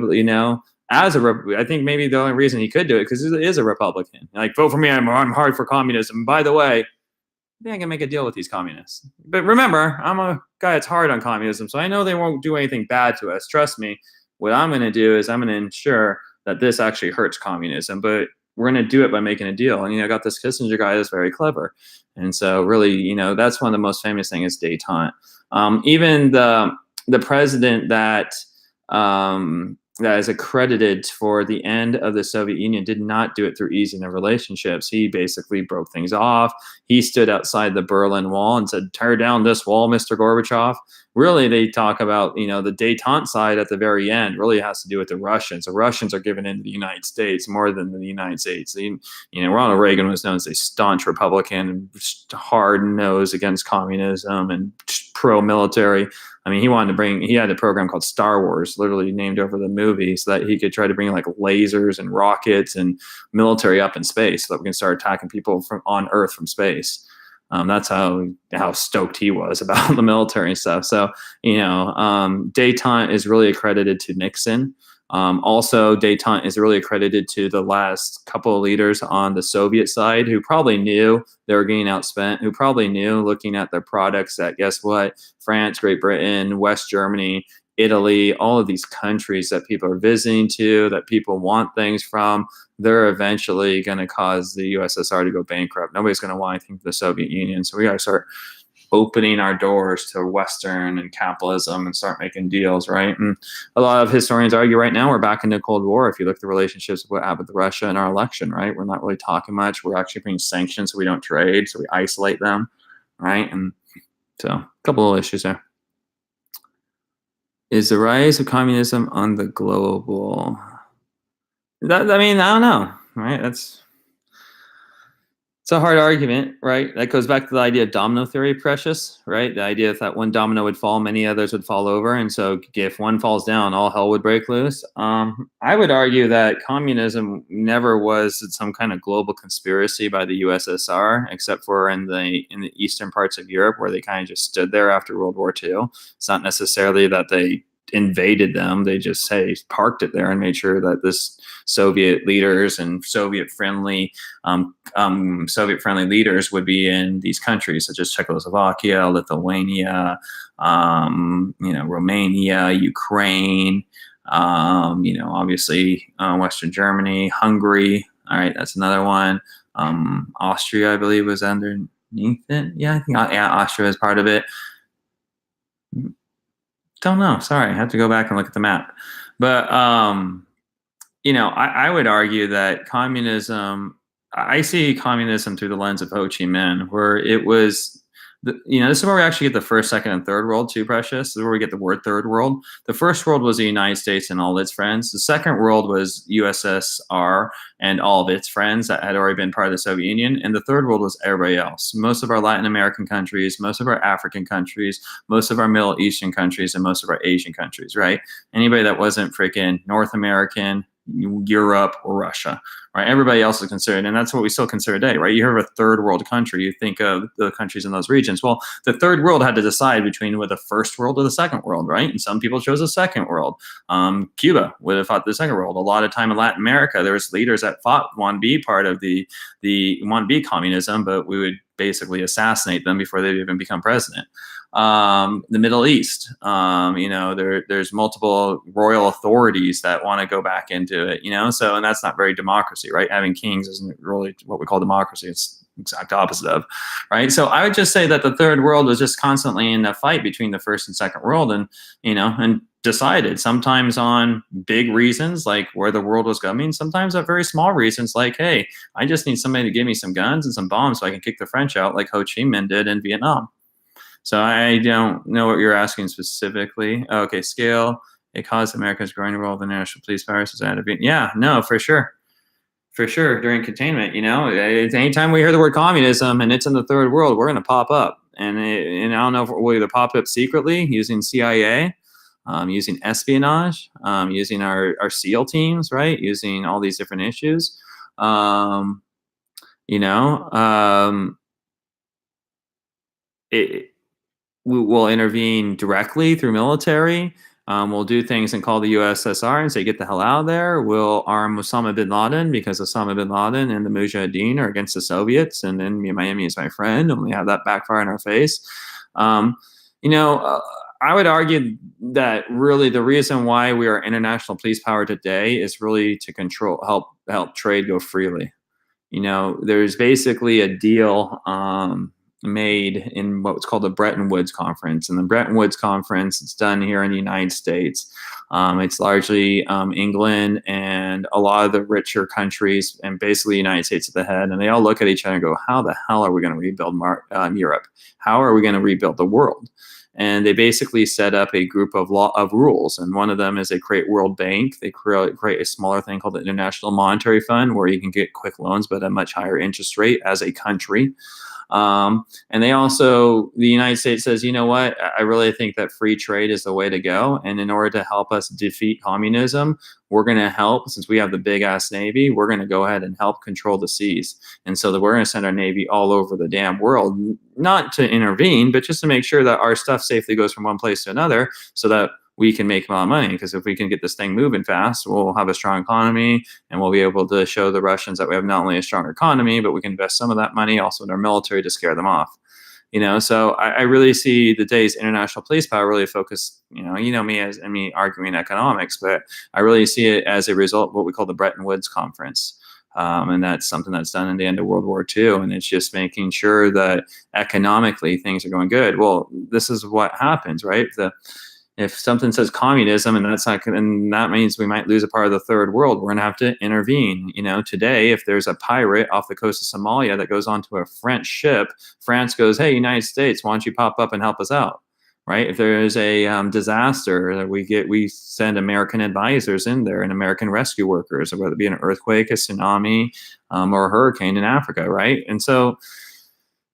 think maybe the only reason he could do it, because he is a Republican. Like, vote for me, I'm hard for communism. By the way, I think I can make a deal with these communists. But remember, I'm a guy that's hard on communism, so I know they won't do anything bad to us. Trust me. What I'm going to do is I'm going to ensure that this actually hurts communism, but we're going to do it by making a deal. And I got this Kissinger guy that's very clever. And so really, that's one of the most famous things is détente. Even the president that is accredited for the end of the Soviet Union did not do it through easing of relationships. He basically broke things off. He stood outside the Berlin Wall and said, tear down this wall, Mr. Gorbachev. Really, they talk about, the détente side at the very end really has to do with the Russians. The Russians are giving in to the United States more than the United States. Ronald Reagan was known as a staunch Republican and hard nose against communism and pro-military. I mean, he had a program called Star Wars, literally named over the movie, so that he could try to bring like lasers and rockets and military up in space so that we can start attacking people on Earth from space. That's how stoked he was about the military and stuff. So, détente is really accredited to Nixon. Also, détente is really accredited to the last couple of leaders on the Soviet side who probably knew they were getting outspent, who probably knew, looking at their products, that guess what, France, Great Britain, West Germany, Italy, all of these countries that people are visiting to, that people want things from, they're eventually going to cause the USSR to go bankrupt. Nobody's going to want anything from the Soviet Union. So we got to start opening our doors to Western and capitalism and start making deals, right? And a lot of historians argue right now we're back into the Cold War. If you look at the relationships of what happened with Russia in our election, right? We're not really talking much. We're actually putting sanctions so we don't trade, so we isolate them, right? And so a couple of issues there. Is the rise of communism on the global? I don't know, right? It's a hard argument, right? That goes back to the idea of domino theory, Precious, right? The idea that one domino would fall, many others would fall over. And so if one falls down, all hell would break loose. I would argue that communism never was some kind of global conspiracy by the USSR, except for in the eastern parts of Europe, where they kind of just stood there after World War II. It's not necessarily that they invaded them. They just parked it there and made sure that this Soviet leaders and Soviet friendly leaders would be in these countries such as Czechoslovakia, Lithuania, Romania, Ukraine, obviously Western Germany, Hungary. All right, that's another one. Austria, I believe, was underneath it. Yeah, I think Austria is part of it. Don't know. Sorry, I have to go back and look at the map. But I would argue that communism. I see communism through the lens of Ho Chi Minh, where it was. This is where we actually get the first, second, and third world too, Precious. This is where we get the word third world. The first world was the United States and all its friends. The second world was USSR and all of its friends that had already been part of the Soviet Union. And the third world was everybody else. Most of our Latin American countries, most of our African countries, most of our Middle Eastern countries, and most of our Asian countries, right? Anybody that wasn't freaking North American, Europe, or Russia, right? Everybody else is considered, and that's what we still consider today, right? You hear of a third world country, you think of the countries in those regions. Well, the third world had to decide between the first world or the second world, right? And some people chose the second world. Cuba would have fought the second world. A lot of time in Latin America, there was leaders that wanted to be part of the want to be communism, but we would basically assassinate them before they'd even become president. The Middle East, there's multiple royal authorities that want to go back into it, so, and that's not very democracy, right? Having kings isn't really what we call democracy. It's exact opposite of, right? So I would just say that the third world was just constantly in a fight between the first and second world, and decided sometimes on big reasons like where the world was going, sometimes on very small reasons like, hey, I just need somebody to give me some guns and some bombs so I can kick the French out like Ho Chi Minh did in Vietnam. So I don't know what you're asking specifically. Okay, scale. It caused America's growing role of the national police powers. Yeah, no, for sure. For sure. During containment, anytime we hear the word communism and it's in the third world, we're going to pop up. And I don't know if we'll either pop up secretly using CIA, using espionage, using our SEAL teams, right? Using all these different issues. We will intervene directly through military. We'll do things and call the USSR and say, get the hell out of there. We'll arm Osama bin Laden because Osama bin Laden and the Mujahideen are against the Soviets. And then Miami is my friend. And we have that backfire in our face. I would argue that really the reason why we are international police power today is really to help trade go freely. There's basically a deal made in what's called the Bretton Woods Conference. And the Bretton Woods Conference, it's done here in the United States. It's largely England and a lot of the richer countries, and basically the United States at the head. And they all look at each other and go, how the hell are we going to rebuild Europe? How are we going to rebuild the world? And they basically set up a group of rules. And one of them is they create World Bank. They create a smaller thing called the International Monetary Fund, where you can get quick loans, but at a much higher interest rate as a country. And they also, the United States says, you know what, I really think that free trade is the way to go. And in order to help us defeat communism, we're going to help, since we have the big ass Navy, we're going to go ahead and help control the seas. And so that we're going to send our Navy all over the damn world, not to intervene, but just to make sure that our stuff safely goes from one place to another so that we can make a lot of money. Because if we can get this thing moving fast, we'll have a strong economy, and we'll be able to show the Russians that we have not only a stronger economy, but we can invest some of that money also in our military to scare them off. So I really see the day's international police power really focused, me as me arguing economics, but I really see it as a result of what we call the Bretton Woods Conference. And that's something that's done in the end of World War II. And it's just making sure that economically things are going good. Well, this is what happens, right? If something says communism and that means we might lose a part of the third world, we're going to have to intervene. Today, if there's a pirate off the coast of Somalia that goes onto a French ship, France goes, hey, United States, why don't you pop up and help us out? Right? If there is a disaster, we send American advisors in there and American rescue workers, whether it be an earthquake, a tsunami, or a hurricane in Africa, right? And so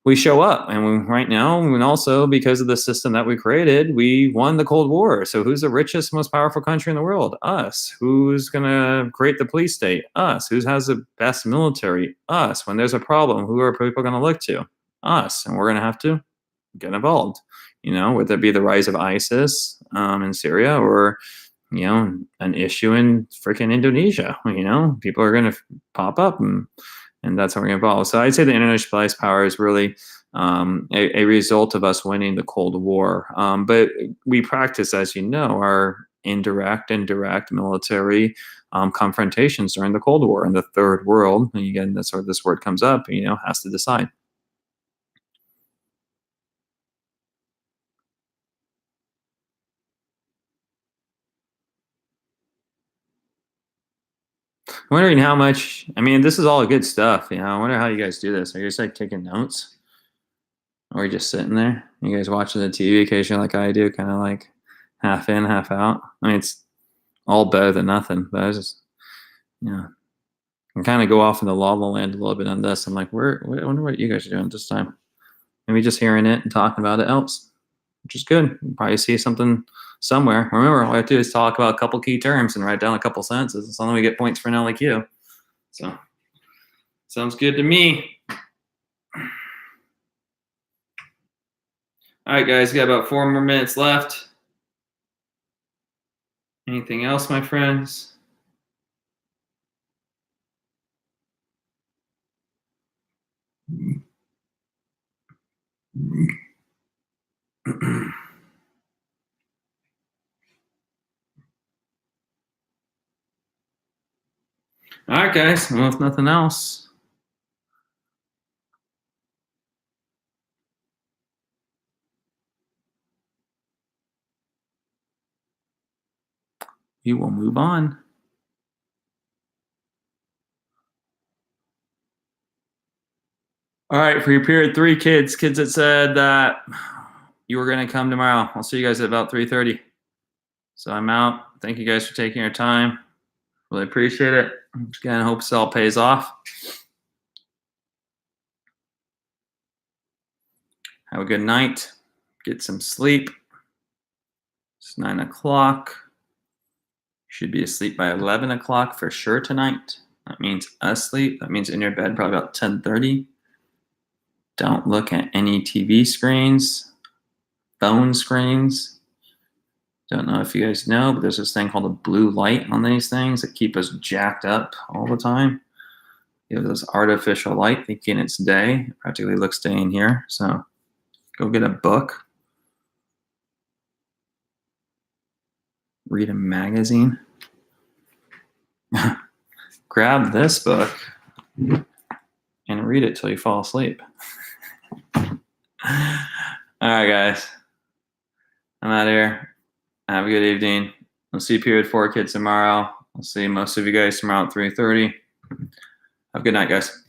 we show up, and right now, and also because of the system that we created, we won the Cold War. So who's the richest, most powerful country in the world? Us. Who's going to create the police state? Us. Who has the best military? Us. When there's a problem, who are people going to look to? Us. And we're going to have to get involved. Whether it be the rise of ISIS in Syria or an issue in freaking Indonesia. People are going to pop up, and that's how we're involved. So I'd say the international police power is really a result of us winning the Cold War. But we practice, as you know, our indirect and direct military confrontations during the Cold War. And the third world, and again, that's where this word comes up, has to decide. I'm wondering how much, this is all good stuff. I wonder how you guys do this. Are you just like taking notes? Or are you just sitting there? You guys watching the TV occasionally like I do, kind of like half in, half out? It's all better than nothing, but I just, I kind of go off in the lava land a little bit on this. I'm like, I wonder what you guys are doing this time. Maybe just hearing it and talking about it helps, which is good. You probably see something somewhere. Remember, all I have to do is talk about a couple key terms and write down a couple sentences. It's only we get points for an LEQ. So, sounds good to me. All right, guys, got about 4 more minutes left. Anything else, my friends? All right, guys. Well, if nothing else, we will move on. All right, for your period 3 kids that said that you were going to come tomorrow, I'll see you guys at about 3:30. So I'm out. Thank you guys for taking your time. Really appreciate it. Again, I hope this all pays off. Have a good night. Get some sleep. It's 9 o'clock. You should be asleep by 11 o'clock for sure tonight. That means asleep. That means in your bed probably about 10:30. Don't look at any TV screens, phone screens. Don't know if you guys know, but there's this thing called a blue light on these things that keep us jacked up all the time. You have this artificial light thinking it's day. It practically looks day in here. So go get a book. Read a magazine. Grab this book and read it till you fall asleep. All right, guys. I'm out of here. Have a good evening. We'll see period 4 kids tomorrow. I'll see most of you guys tomorrow at 3:30. Have a good night, guys.